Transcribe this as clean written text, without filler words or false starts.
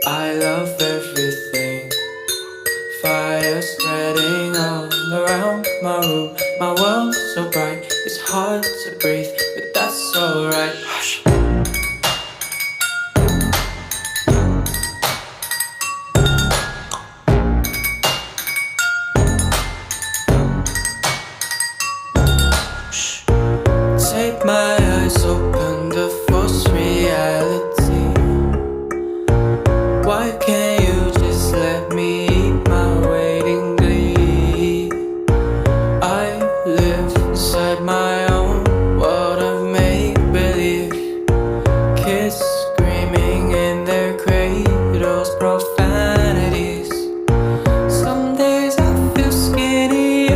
I love everything. Fire spreading all around my room. My world's so bright, it's hard to breathe, but that's alright. Hush. Shh. Take my eyes open to false reality. Why can't you just let me eat my weight in glee? I live inside my own